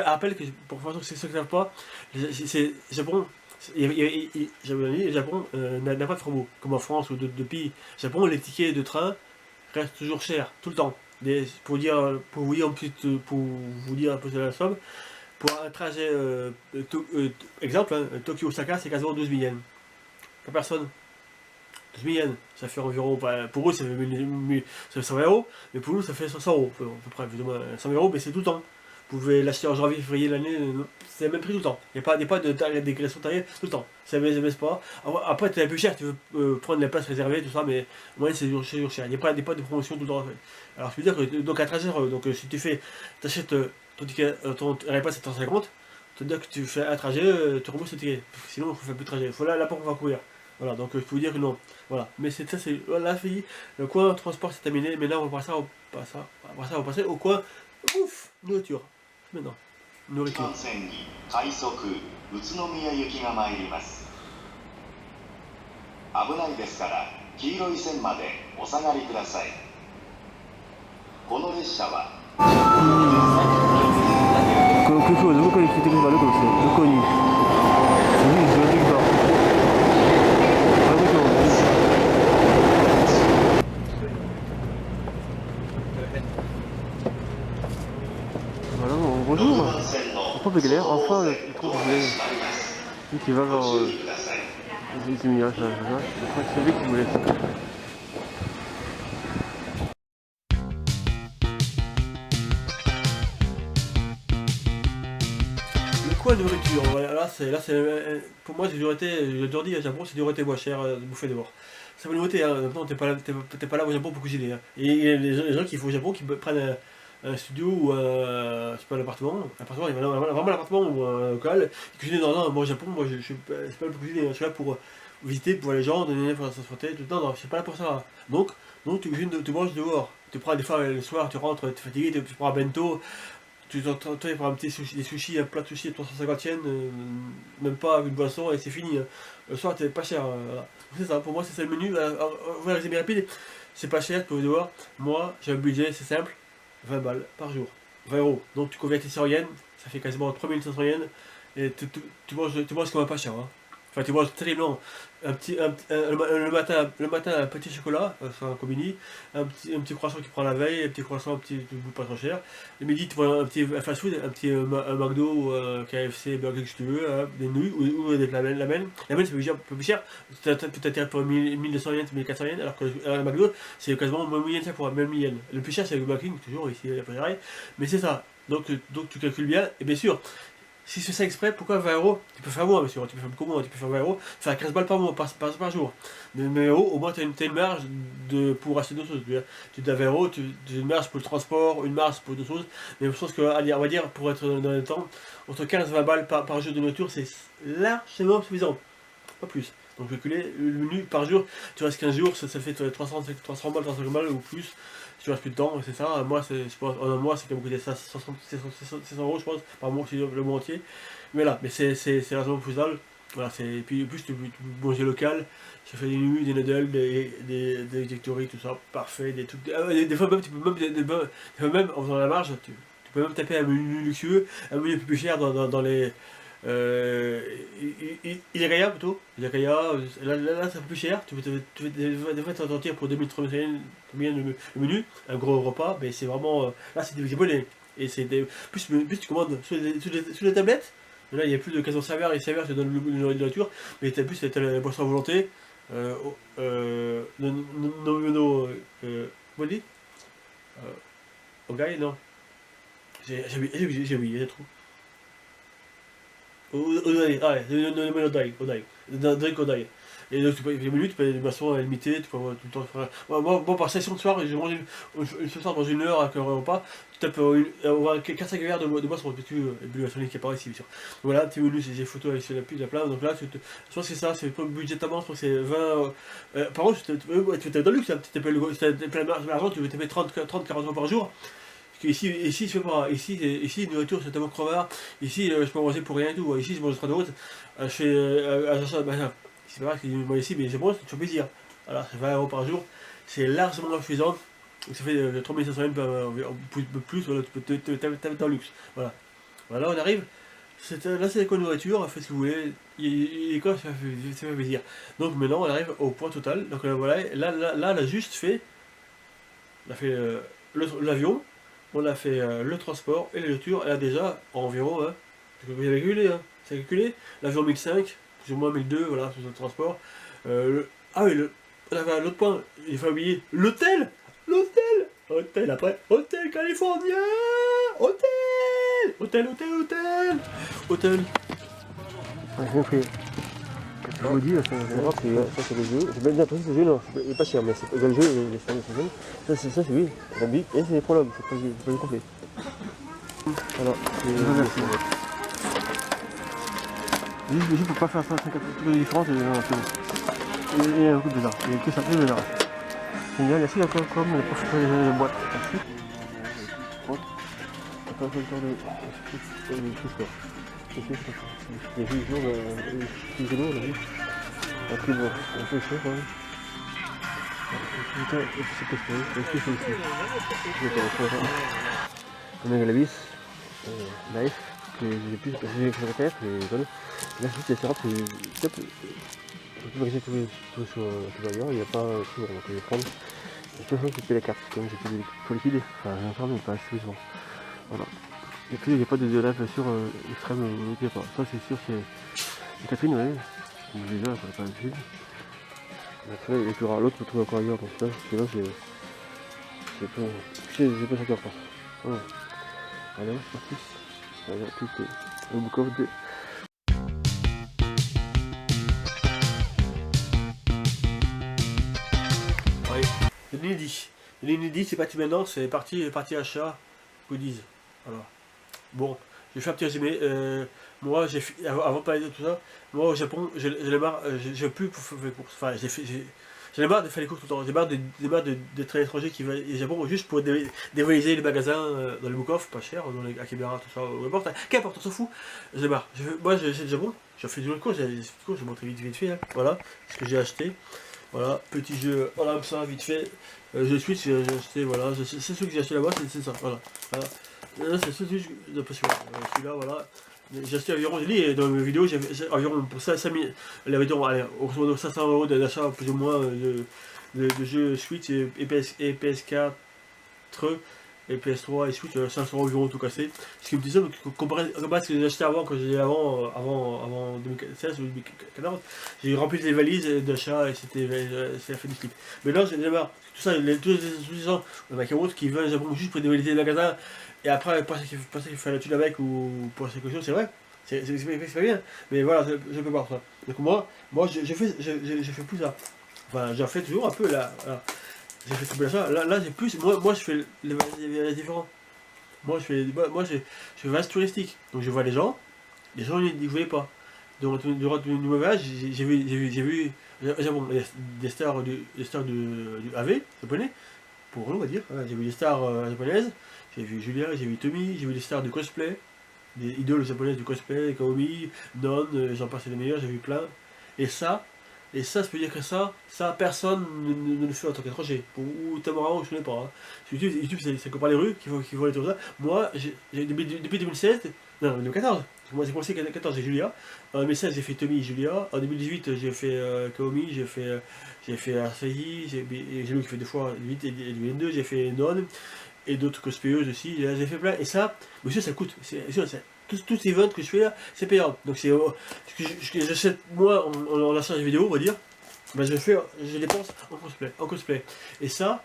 Rappelle que pour information, c'est ceux qui ne savent pas, c'est Japon. Japon n'a pas de promo, comme en France ou d'autres pays. Japon, les tickets de train restent toujours chers, tout le temps. Pour vous dire un peu de la somme, pour un trajet, exemple, hein, Tokyo-Osaka, c'est quasiment 12 000 yens. Pas personne. 12 000 yens, ça fait environ, pour eux ça fait 100 €, mais pour nous ça fait 100 €, à peu près, plus ou moins 100 €, mais c'est tout le temps. Vous pouvez l'acheter en janvier, février, l'année, c'est le même prix tout le temps. Il n'y a pas de dégressation tarifaire tout le temps. Ça ne baisse pas. Après, tu es un peu cher, tu veux prendre les places réservées, tout ça, mais en moyenne c'est toujours cher. Il n'y a pas de promotion tout le temps. Alors je peux dire que, donc à 13 €, donc si tu achètes ton ticket, ton repas 750, ça veut dire que tu fais un trajet, tu rembourses le ticket. Parce que sinon, il faut faire plus de trajet. Il faut là pour pouvoir courir. Voilà, donc je peux vous dire que non. Voilà, mais ça, c'est la fille. Le coin transport c'est terminé, mais là on va passer on va passer au coin ouf, nourriture. Maintenant, nourriture. 快速宇都宮行きが参ります。危ないですから黄色い線までお下がりください。この列車は quelque chose, vous connaissez quelque chose, comme c'est reconnu. Oui, je vais dire ça. Voilà, bonjour. Pourquoi pas galère? Enfin, le trou qui va vers les Émirats, ça. Je crois que c'est lui qui vous laisse. Le coin de nourriture, voilà, là c'est pour moi j'ai toujours dit à Japon, c'est toujours été moins cher de bouffer dehors. Ça va nouveauté, hein. Maintenant t'es pas là au Japon pour cuisiner. Hein. Et il y a les gens qui font au Japon qui prennent un studio ou je sais pas, un appartement, il y a vraiment l'appartement ou un local, cuisiner dans moi au Japon, moi je suis pas là pour cuisiner, je suis là pour visiter, pour voir les gens, donner pour s'informer, tout le temps, non, je suis pas là pour ça. Donc tu cuisines, tu manges dehors. Tu prends des fois le soir, tu rentres, tu es fatigué, tu prends un bento, tu prends un petit sushi, des sushis, un plat de sushi à 350 yens, même pas une boisson et c'est fini. Hein. Le soir, t'es pas cher. Voilà. C'est ça, pour moi, c'est ça le menu. On va résumer rapide. C'est pas cher, tu peux voir. Moi, j'ai un budget, c'est simple 20 balles par jour. 20 €. Donc tu convertis ça en yens, ça fait quasiment 3500 yens. Et tu manges comme un pas cher. Hein. Enfin, tu manges terriblement. Le matin, un petit chocolat, sur un combini, un petit croissant qui prend la veille, un petit croissant, un petit bout pas trop cher. Le midi, tu prends un petit fast food, un McDo, KFC, Burger que tu veux, hein, des nouilles ou avec la lamen. La lamen, c'est un peu plus cher. Peut-être pour 1200 yens, 1400 yens, alors que le McDo, c'est quasiment même yens, ça pour même yens. Le plus cher, c'est le Burger King, toujours ici, à pareil. Mais c'est ça. Donc tu calcules bien, et bien sûr. Si tu fais ça exprès, pourquoi 20 €? Tu peux faire moins, bien sûr, tu peux faire beaucoup moins, tu peux faire 20 €, faire 15 balles par mois, par jour. Mais 20 €, au moins tu as une marge pour acheter d'autres choses. Tu as 20 €, tu as une marge pour le transport, une marge pour d'autres choses. Mais je pense que, allez, on va dire, pour être dans le temps, entre 15 et 20 balles par jour de nourriture, c'est largement suffisant. Pas plus. Donc calculer le menu par jour, tu restes 15 jours, ça fait 300 balles, 300 balles ou plus. Si tu restes plus de temps, c'est ça. Moi, je pense, en un mois, c'est comme coûter 600 € je pense, par mois, le mois entier. Mais là, mais c'est largement faisable. Voilà, et puis en plus tu peux manger local, j'ai fait des nuits, des noodles, des ejectories, tout ça, parfait, des trucs. Des fois même tu peux même, des fois même en faisant la marge, tu peux même taper un menu luxueux, un menu un peu plus cher dans les. Iraya plutôt, Iraya, là c'est un peu plus cher, des fois t'en tires pour 2000-3000 le menu, un gros repas, mais c'est vraiment. Là c'est des abonnés, et c'est des. Plus tu commandes sur les tablettes. Là, il n'y a plus de quasiment serveur, les serveurs te donnent une nourriture, mais t'as plus t'as la boisson à volonté. Comment on dit Ogai, non. J'ai oublié, j'ai trop. Odai, ah ouais, Odai. Drink Odai. Et donc, tu peux, les menus, tu peux avoir des boissons limitées, tu peux avoir tout le temps. Moi, par session de soir, j'ai mangé ce soir dans une heure avec un repas, tu tapes on va 4-5 verres de boissons, parce que tu bu la qui apparaît ici, bien sûr. Voilà, petit menu, c'est des photos avec la pub, la plage, donc là, je pense que c'est ça, c'est pas budgétalement, je crois que c'est 20. Par contre, tu t'es dans le luxe, tu t'appelles l'argent, tu veux taper 30-40 euros par jour. Ici, je fais pas. Ici, une nourriture, c'est tellement crevard. Ici, je peux manger pour rien et tout. Ici, je mange 3 euros. Je fais. C'est pas vrai que moi ici, mais je mange, ça me fait plaisir. Voilà, c'est 20 euros par jour. C'est largement insuffisant. Ça fait 3500 yens plus. Voilà, tu peux te dans le luxe. Voilà. Voilà, on arrive. Là, c'est la nourriture. Faites ce que vous voulez. L'école, ça fait plaisir. Donc maintenant, on arrive au point total. Donc voilà, là, on a juste fait. On a fait l'avion. On a fait le transport et la nourriture, elle a déjà environ, hein, vous avez calculé, hein, c'est calculé, l'avion 1005, plus ou moins 1002, voilà, sur le transport. Ah oui, on avait l'autre point, il faut oublier l'hôtel, après, hôtel californien, hôtel. Ouais, j'ai compris. Je vous dis, ça c'est le jeu. J'ai bien l'impression que ce jeu, non, il est pas cher, mais c'est le jeu, ça c'est oui, la big, et c'est des prologues, c'est pas du complet. Alors, juste pour pas faire ça, toutes les différences, il y a beaucoup de bizarre, il y a que ça, plus bizarre. Génial, merci encore comme les prochaines boîtes. Merci. On va faire le temps de transport. Il y a juste jour de vélo, on a vu. Après, bon, un peu cher quand même. Putain, c'est testé, est-ce que c'est ici? On a la vis, life, que j'ai plus, j'ai fait refaire, et voilà. Là, c'est assez rapide, c'est top. On peut regarder tout sur ailleurs, il n'y a pas tout, donc je vais prendre. Je peux faire couper la carte, comme j'ai plus de liquider. Enfin, j'en parle, mais pas assez souvent. Voilà. Et puis il n'y a pas de live sur extrême, il n'y a pas. Ça c'est sûr, c'est Catherine, ouais. Déjà, ça va pas le film. Après, il y aura l'autre, on trouve encore ailleurs, donc là, c'est pas ça qu'on pense. Voilà. Allez, c'est parti. Allez, tout est au book of 2. Oui, l'inédit, c'est parti maintenant, c'est parti achat, goodies. Voilà. Bon, je vais faire un petit résumé. Moi, avant de parler de tout ça, moi au Japon, j'ai marre, j'ai plus pour faire les courses. Enfin, j'ai marre de faire les courses tout le temps. J'ai marre d'être à l'étranger qui va au Japon juste pour dévaliser les magasins dans les book-off, pas cher, dans les Akibara, tout ça, qu'importe, on s'en fout. J'ai marre. Moi, j'ai le Japon, j'ai fait du cours, j'ai montré vite fait, hein. Voilà ce que j'ai acheté. Voilà, petit jeu, voilà, comme ça, vite fait. Je Switch, j'ai acheté, voilà, c'est ce que j'ai acheté là-bas, c'est ça, voilà. Là, c'est ce que j'ai pas celui-là, voilà. J'ai acheté environ, j'ai dit dans mes vidéos, j'ai environ pour ça, 5000, allez, au 500 € d'achat plus ou moins de jeux Switch et PS4 et PS3 et Switch, 500 € environ tout cassé. Ce qui me disait, comparé à ce que j'ai acheté avant, quand j'ai avant 2016 ou 2014, j'ai rempli les valises d'achat et c'est la fin du slip. Mais là, j'ai marre. Tout ça, tous les gens, qui veulent au Japon juste pour dévaliser les magasins et après penser qu'il faut la thune avec ou pour quelque chose, c'est vrai. C'est pas bien. Mais voilà, je peux voir ça. Donc moi je fais plus ça. Enfin, j'en fais toujours un peu là. Voilà. J'ai fait tout ça. Là j'ai plus. Moi je fais les différents. Moi je fais vaste touristique. Donc je vois les gens ils ne voyaient pas. Donc durant du voyage, j'ai vu des stars du AV japonais, pour nous on va dire. Voilà, j'ai vu des stars japonaises, j'ai vu Julia, j'ai vu Tommy, j'ai vu des stars de cosplay. des idoles japonaises du cosplay, Kaomi, Non, j'en passe les meilleurs, j'ai vu plein. Et ça, je peux dire que ça personne ne le fait en tant qu'étranger. Ou Tamara, je connais pas. Hein. Sur YouTube c'est comme par les rues qu'il faut aller tout ça. Moi, depuis 2016, non, 2014. Moi j'ai commencé en 2014, j'ai Julia. En 2016, j'ai fait Tommy et Julia. En 2018, j'ai fait Kaomi, j'ai fait Asahi, j'ai lu qui fait 2 fois 8 et 2022, j'ai fait Non et d'autres cosplayeuses aussi. J'ai fait plein. Et ça, monsieur, ça coûte. Tous ces events que je fais là, c'est payant. Donc c'est j'achète moi en achat de vidéo, on va dire. Ben je dépense en cosplay. Et ça,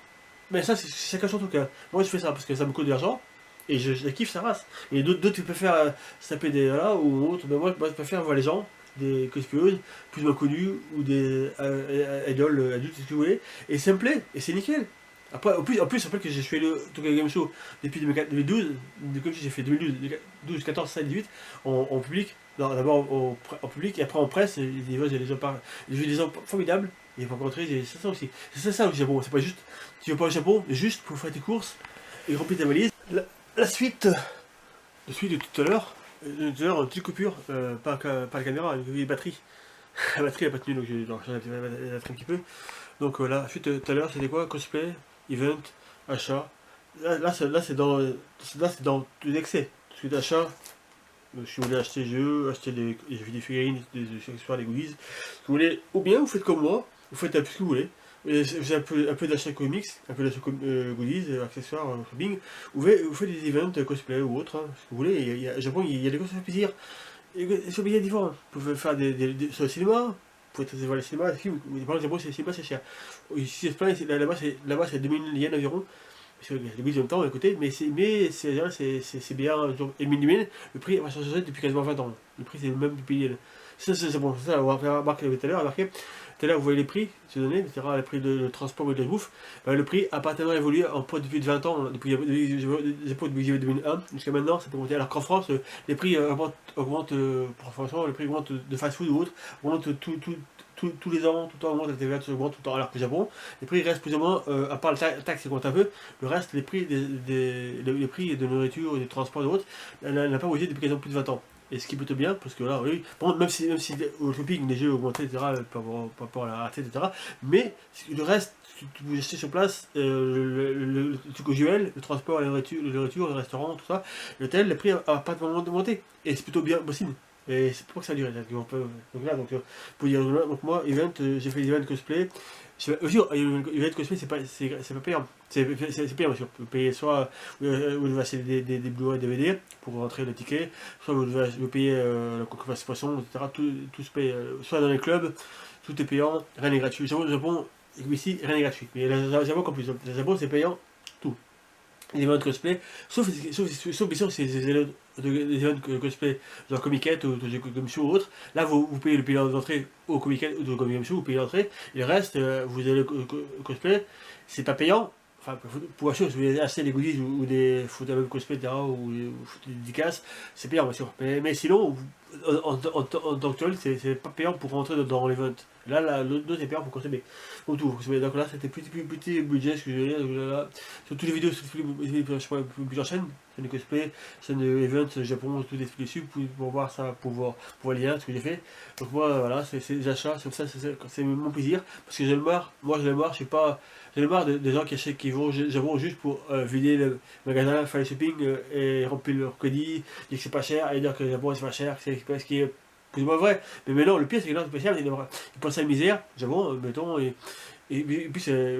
mais ça c'est chacun son truc. Hein. Moi je fais ça parce que ça me coûte de l'argent et je kiffe ça race. Et d'autres qui préfèrent se taper des là ou autre. Ben moi je préfère voir les gens, des cosplayeuses plus ou moins connues ou des idoles adultes si vous voulez. Et ça me plaît et c'est nickel. Après, en plus, je rappelle que j'ai fait le Tokyo Game Show depuis 2012, comme j'ai fait 2012, 14, 16, 18 en public, d'abord en public et après en presse, j'ai vu des gens formidables, et j'ai rencontré, c'est ça aussi. C'est ça au Japon, c'est pas juste, tu vas pas au Japon, juste pour faire tes courses et remplir ta valise. La suite de tout à l'heure, une petite coupure, pas la caméra, une batterie. La batterie n'a pas tenu, donc j'ai un petit peu. Donc la suite tout à l'heure, c'était quoi? Cosplay, event, achat. Là c'est dans tout l'excès. Parce que d'achat, si vous voulez acheter des jeux, acheter des figurines, des accessoires, des goodies, si vous voulez, ou bien vous faites comme moi, vous faites un peu ce que vous voulez. J'ai un peu d'achat comics, un peu d'achat goodies, accessoires, shopping. Vous faites des events cosplay ou autre, hein, ce que vous voulez. Au Japon, il y a des choses à faire plaisir. Et c'est bien différent. Vous pouvez faire sur le cinéma, vous pouvez aller voir le cinéma, les films. Par exemple, le cinéma c'est cher. Ici, là-bas c'est 2000 yens environ. Parce que les billets en même temps à côté, mais c'est bien. Et 1000 yens, le prix va changer depuis quasiment 20 ans. Le prix c'est le même depuis yens. Ça c'est bon, ça on va faire remarquer tout à l'heure. Tout à l'heure, vous voyez les prix, c'est donné, etc. Le prix de transport et de bouffe. Le prix a pas tellement évolué en poids depuis 20 ans, depuis 2001 jusqu'à maintenant, ça peut monter. Alors qu'en France, les prix augmentent pour information, les prix augmentent de fast-food ou autre, augmentent tous les ans, tout le temps augmente, la TVA augmente tout le temps. Alors que le Japon, les prix restent plus ou moins, à part la taxe qui compte un peu, le reste, les prix les prix de nourriture, des transports et autres, n'a pas bougé depuis quasiment plus de 20 ans. Et ce qui est plutôt bien, parce que là, oui, bon, même si au shopping, les jeux augmenté, etc., par rapport à la rareté, etc., mais le reste, vous achetez sur place, le truc usuel, le transport, la nourriture, le restaurant, tout ça, l'hôtel, les prix n'ont pas vraiment augmenté. Et c'est plutôt bien possible. Et c'est pour que ça dure. Pour dire, donc moi, event, j'ai fait des events cosplay. Aussi, event cosplay, c'est pas payant. C'est payant, bien sûr. Vous payez soit vous devez acheter des Blu-ray, DVD pour rentrer le ticket, soit vous devez payer la participation, etc. Tout se paye. Soit dans les clubs, tout est payant, rien n'est gratuit. Au Japon, ici, rien n'est gratuit. Mais le Japon, comme plus. Le Japon, c'est payant, tout. Les events cosplay, sauf bien sûr, c'est des events cosplay, genre Comic-Con ou Game Show ou autre. Là, vous payez le billet d'entrée au Comic-Con ou au Game Show, vous payez l'entrée. Et le reste, vous avez le cosplay, c'est pas payant. Enfin, pour acheter, si vous voulez acheter des goodies ou des photos de cosplay, etc., ou des dédicaces, c'est payant, bien sûr. Mais sinon, en tant que tel, c'est pas payant pour rentrer dans l'event. Là, l'autre est payant pour consommer. Comme tout, donc là, c'était petit budget, ce que je veux dire. Là, sur toutes les vidéos, sur plusieurs chaînes, chaîne de cosplay, chaîne de event, Japon, tout expliqué dessus, pour voir ça, pour voir les liens, ce que j'ai fait. Donc moi, voilà, c'est des achats, c'est mon plaisir, parce que j'ai le marre, je suis pas. J'en ai marre des gens qui vont au Japon juste pour vider le magasin, faire le shopping et remplir leur colis, dire que c'est pas cher, et dire que le Japon c'est pas cher, c'est ce qui est plus ou moins vrai. Mais maintenant, le pire c'est que là c'est pas cher, ils pensent à la misère, Japon, mettons, et puis c'est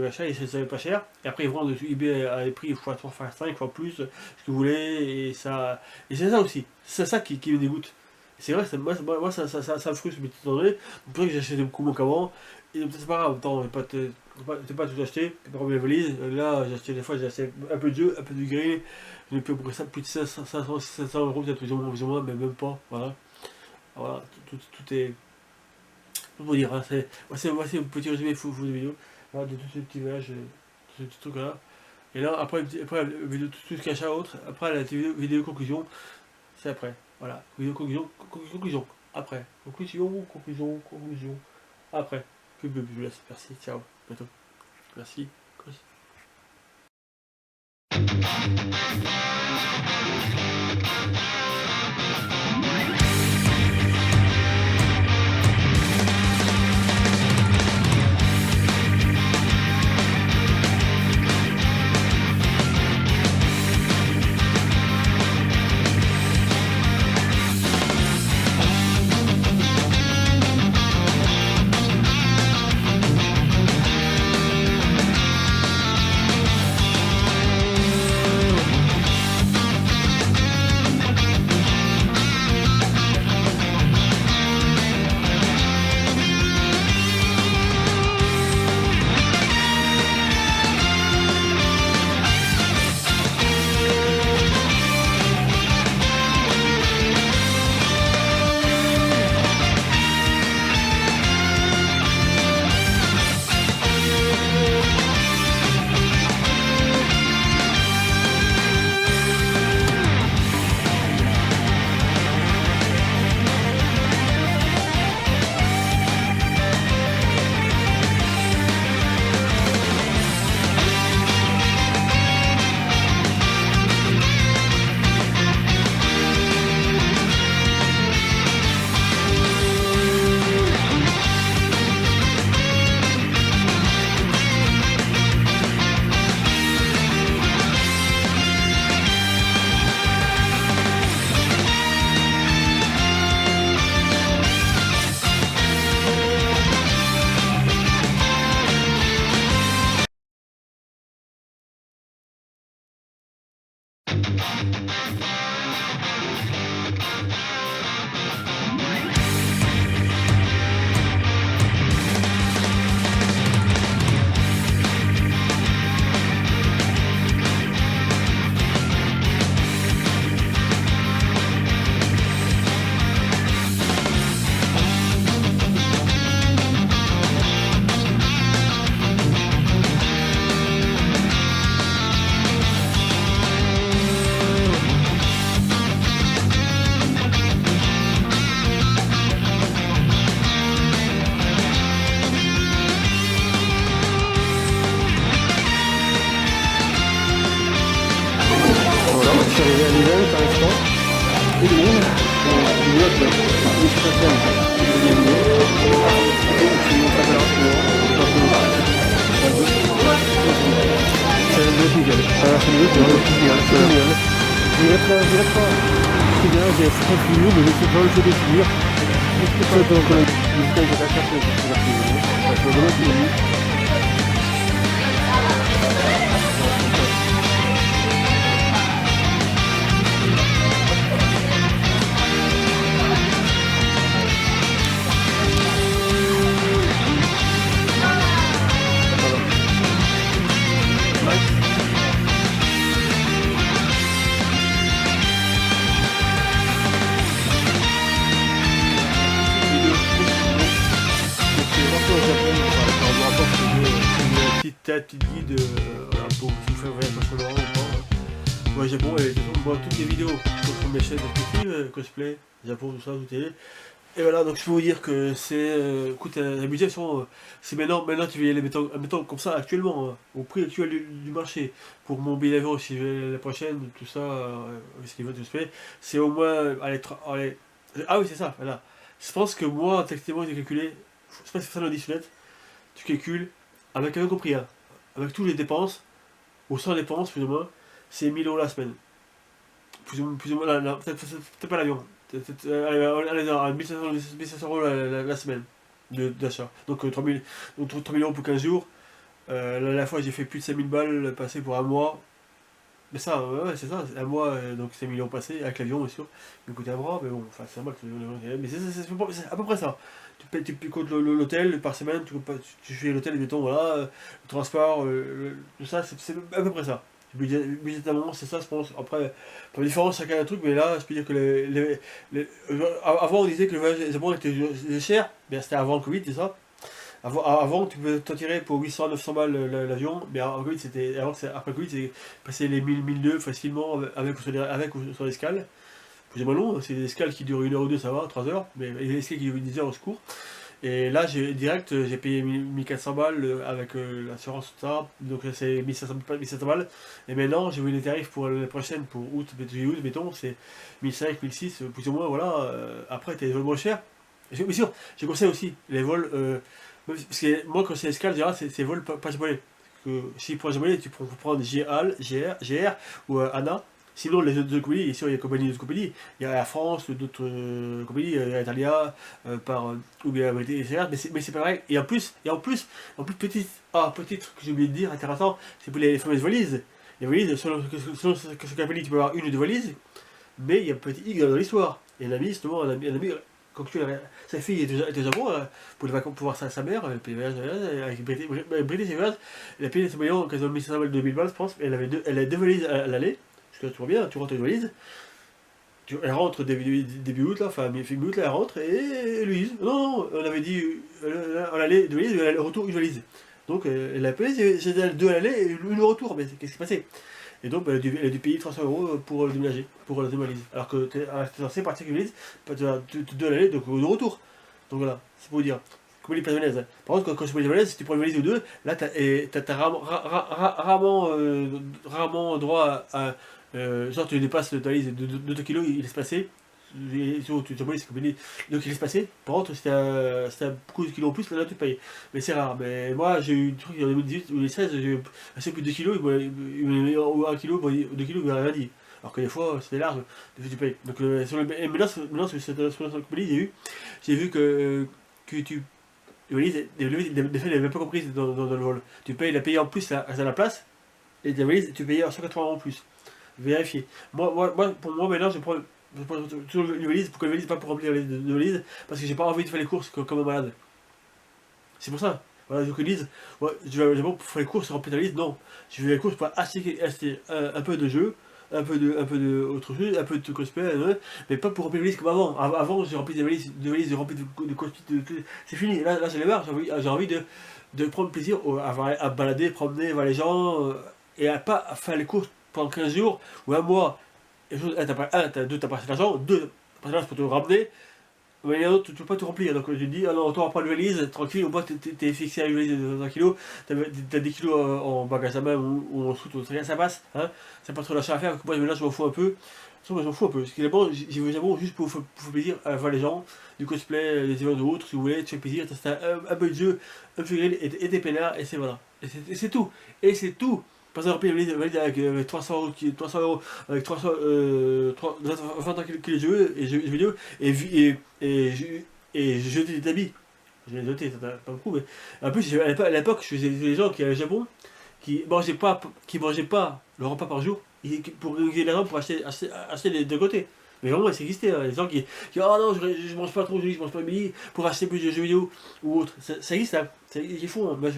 pas cher, et après ils vendent dessus eBay à des prix x3, x5, fois plus, ce que vous voulez, et c'est ça aussi, c'est ça qui me dégoûte. C'est vrai, moi ça me frustre, mais tout donné, pour ça que j'achète beaucoup moins qu'avant. Et c'est pas grave, autant t'es pas tout acheté, t'es pas remis la valise. Là, j'ai acheté un peu de jeu, un peu de gré, j'ai pu pour ça plus de 500 euros, peut-être plus ou moins, mais même pas. Voilà, tout est. Pour vous dire, hein, voici un petit résumé fou de vidéo, voilà, de tous ces petits voyages, tous ces petits trucs là. Et là, après tout ce cachat autre, après la vidéo conclusion, c'est après. Voilà, vidéo conclusion, après. Conclusion, après. Je vous laisse. Merci, ciao, bientôt. Merci. fait du monde. Une note, une spatiale. C'est nickel. C'est nickel. J'irai pas. C'est bien, j'ai fait fluide, mais je sais pas où je vais finir. C'est donc le mystère de la carte de la finir. Ça peut vraiment finir. Petite guide voilà, pour si vous faites un voyage sur le Laurent ou pas. Ouais, Japon, et de toute façon, moi, toutes les vidéos sur mes chaînes respectives, cosplay, Japon, tout ça, tout est. Et voilà, donc je peux vous dire que c'est. Écoute, la budget, c'est maintenant tu vas y aller, mettons comme ça, actuellement, au prix actuel du marché, pour mon billet d'avion, si je vais la prochaine, tout ça, ce qu'ils veulent cosplay, c'est au moins. Allez, ah oui, c'est ça, voilà. Je pense que moi, techniquement, j'ai calculé, je sais pas si c'est ça l'auditionnette, tu calcules, avec un compris, hein, avec toutes les dépenses, ou sans dépenses, plus ou moins, c'est 1000 € la semaine. Plus ou moins, peut-être pas l'avion. Allez, à 1500 € la semaine d'achat. Donc 3000 € pour 15 jours. La fois, j'ai fait plus de 5000 balles passées pour un mois. Mais ça, ouais, c'est ça, un mois, donc 5 millions passés, avec l'avion, bien sûr. Il me coûtait un bras, mais bon, enfin, c'est normal. Mais c'est à peu près ça. Tu comptes l'hôtel par semaine, tu fais l'hôtel, mettons, voilà, le transport, tout ça, c'est à peu près ça. Budgétairement, c'est ça, je pense. Après, pas de différence, chacun un truc, mais là, je peux dire que avant, on disait que le voyage Japon était cher, bien c'était avant le Covid, c'est ça. Avant, tu pouvais t'en tirer pour 800-900 balles l'avion, mais après le Covid, c'est passé les 1000-1200 facilement avec ou sur l'escale. Plus ou moins long, c'est des escales qui durent 1 heure ou 2, ça va, 3 heures, mais il y a des escales qui durent 10 heures au secours. Et là, j'ai payé 1400 balles avec l'assurance, tout ça, donc c'est 1500 balles. Et maintenant, j'ai vu les tarifs pour la prochaine, pour août, mettons, c'est 1500, 1600, plus ou moins, voilà. Après, t'as des vols moins chers. Bien sûr, je conseille aussi les vols. Parce que moi, quand c'est escale, c'est vols pas japonais. Parce que si pour japonais, tu peux prendre GR ou ANA. Sinon, les autres compagnies, ici, il y a d'autres compagnies. Il y a Air France, d'autres compagnies, il y a Italia, ou bien mais c'est pas vrai. Et en plus, petit truc que j'ai oublié de dire, intéressant, c'est pour les fameuses valises. Les valises, selon ce compagnie, tu peux avoir une ou deux valises, mais il y a un petit hic dans l'histoire. Et un ami, justement, quand tu sa fille était au Japon, pour les vacances, pour voir sa mère, elle payait avec British Airways, elle a payé ses millions, quasiment 1500 balles, 2000 balles, je pense, et elle a deux valises à l'aller, parce que tu vois bien, tu rentres une valise, elle rentre début août, là, enfin, mi-août, là, elle rentre, et Louise, non, on avait dit, on allait deux valises, et le retour, une valise. Donc, elle a payé, c'était deux à l'aller et une au retour, mais qu'est-ce qui s'est passé? Et donc, elle a dû payer 300 € pour déménager, pour la valise. Alors que tu es censé partir avec une valise, deux à l'aller, donc au retour. Donc voilà, c'est pour vous dire. Comme les japonaises. Par contre, quand je prends les japonaises, si tu prends une valise ou deux, là, t'as rarement droit à. Genre, tu dépasses ta valise de 2 kg, il laisse passer. Tu t'abonnes, c'est compagnie. Donc il laisse passer. Par contre, si t'as beaucoup de kilos en plus, là tu payes. Mais c'est rare. Mais moi, j'ai eu un truc en 2018 ou 2016, j'ai eu assez plus de 2 kilos, ou 1 kg, 2 kilos, il m'a rien dit. Alors que des fois, c'était large, des fois tu payes. Donc, maintenant, sur cette compagnie, j'ai vu que tu. Des fois, elle n'avait pas compris dans le vol. Tu payes, il a payé en plus à la place, et ta valise, tu payes 180 € en plus. Vérifier. Pour moi, maintenant, je prends toujours une valise, pourquoi une valise, pas pour remplir de valise, parce que j'ai pas envie de faire les courses comme un malade. C'est pour ça. Voilà, donc ils disent, ouais, je vais pour faire les courses et remplir la valise, non. Je vais faire les courses pour acheter un peu de jeu, un peu de autre chose, un peu de cosplay, mais pas pour remplir les valises comme avant. Avant, j'ai rempli des valises remplies de cosplay, c'est fini. Là j'en ai marre, j'ai envie de prendre plaisir à balader, promener, voir les gens, et à pas faire les courses pendant 15 jours ou un mois. Et t'as pas assez d'argent, deux, t'as pas d'argent pour te ramener, mais les autres, tu peux pas tout remplir. Donc je dis, ah non, toi, prends une valise, tranquille, au moins t'es fixé à une valise de 1 kg, t'as 10 kg en bagage à main ou en soute, ça passe, hein, c'est pas trop d'achat à faire. Moi, là, je m'en fous un peu. moi je m'en fous un peu. Parce que d'abord, j'y vais d'abord juste pour faire plaisir à voir les gens, du cosplay, des événements d'autres, si vous voulez, tu fais plaisir, tester un peu de jeu, un figurine et des peinards, et c'est voilà. Et c'est tout. Et c'est tout. Par exemple, il valide avec 300 €, avec 20 ans qu'il est jeu et jeux vidéo, et je jetais des habits. Je l'ai noté, ça pas beaucoup, mais en plus, à l'époque, je faisais des gens qui allaient au Japon, qui mangeaient pas le repas par jour, et pour gagner l'argent pour acheter les deux côtés. Mais vraiment, ça existait, hein, les gens qui oh non, je mange pas trop aujourd'hui, je mange pas midi, pour acheter plus de jeux vidéo ou autre. Ça existe, hein. Ils font, hein. Moi,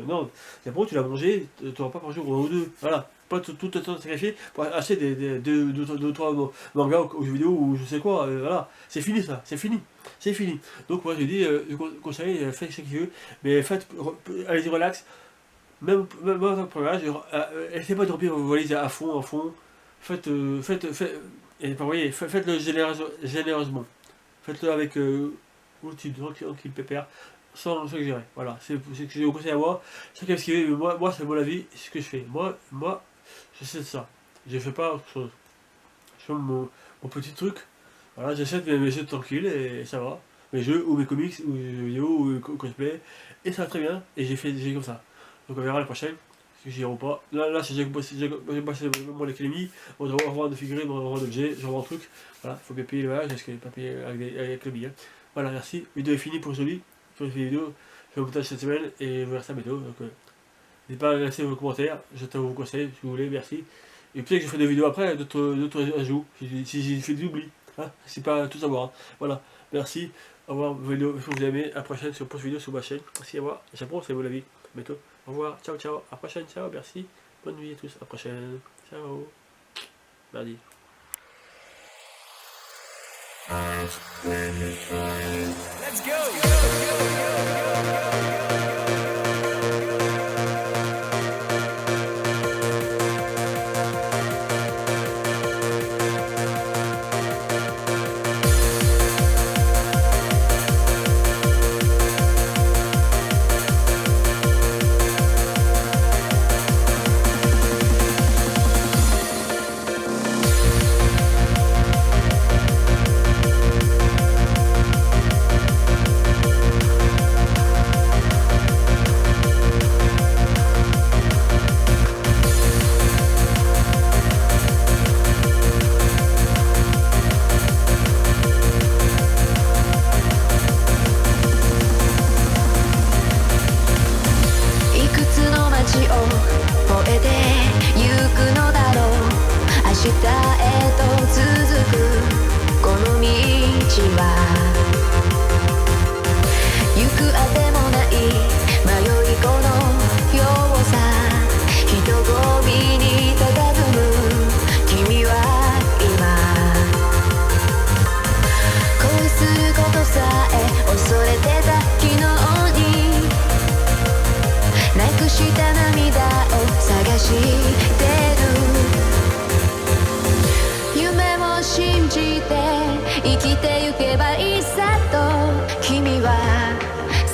non, Japon, tu l'as mangé, ton repas par jour, ou deux, voilà. Pas tout le temps sacrifié pour acheter deux, trois mangas ou jeux vidéo ou je sais quoi, voilà. C'est fini ça, c'est fini. C'est fini. Donc moi je dis, je conseille, faites ce qu'il veut, mais allez-y relax. Même dans le premier âge, essayez pas de remplir vos valises à fond. Faites-le généreusement. Faites-le avec outil tranquille, pépère, sans exagérer. Voilà, c'est ce que je vous conseille à moi. Chacun ce qu'il veut, mais moi c'est mon avis, c'est ce que je fais. Moi, je sais ça. Je fais pas autre chose. Je fais mon petit truc. Voilà, j'achète mes jeux tranquilles et ça va. Mes jeux ou mes comics ou mes jeux vidéo ou cosplay. Et ça va très bien. Et j'ai comme ça. Donc on verra la prochaine. Si j'y rentre pas. Là j'ai passé mon académie. On va revendre de figurines, on va revendre d'objets, je revends un truc. Voilà, il faut bien payer le voyage parce qu'il n'est pas payé avec le billet. Voilà, merci. La vidéo est finie pour aujourd'hui. Pour une vidéo, je fais un montage cette semaine et vous verrez ça bientôt. Donc n'hésitez pas à laisser vos commentaires. J'attends vos conseils si vous voulez, merci. Et peut-être que je ferai des vidéos après, d'autres ajouts, si j'ai fait des oublis. Hein, c'est pas tout savoir. Hein. Voilà, merci. Au revoir, vos vidéos, si vous avez aimé. À la prochaine sur une vidéo sur ma chaîne. Merci, à revoir. Japon, c'est mon avis. À bientôt. Au revoir, ciao, ciao. À la prochaine, ciao, merci. Bonne nuit à tous. À la prochaine. Ciao. Mardi. Let's go!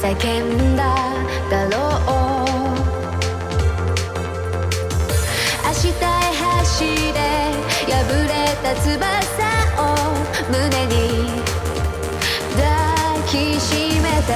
叫んだだろう明日へ走れ破れた翼を胸に抱きしめて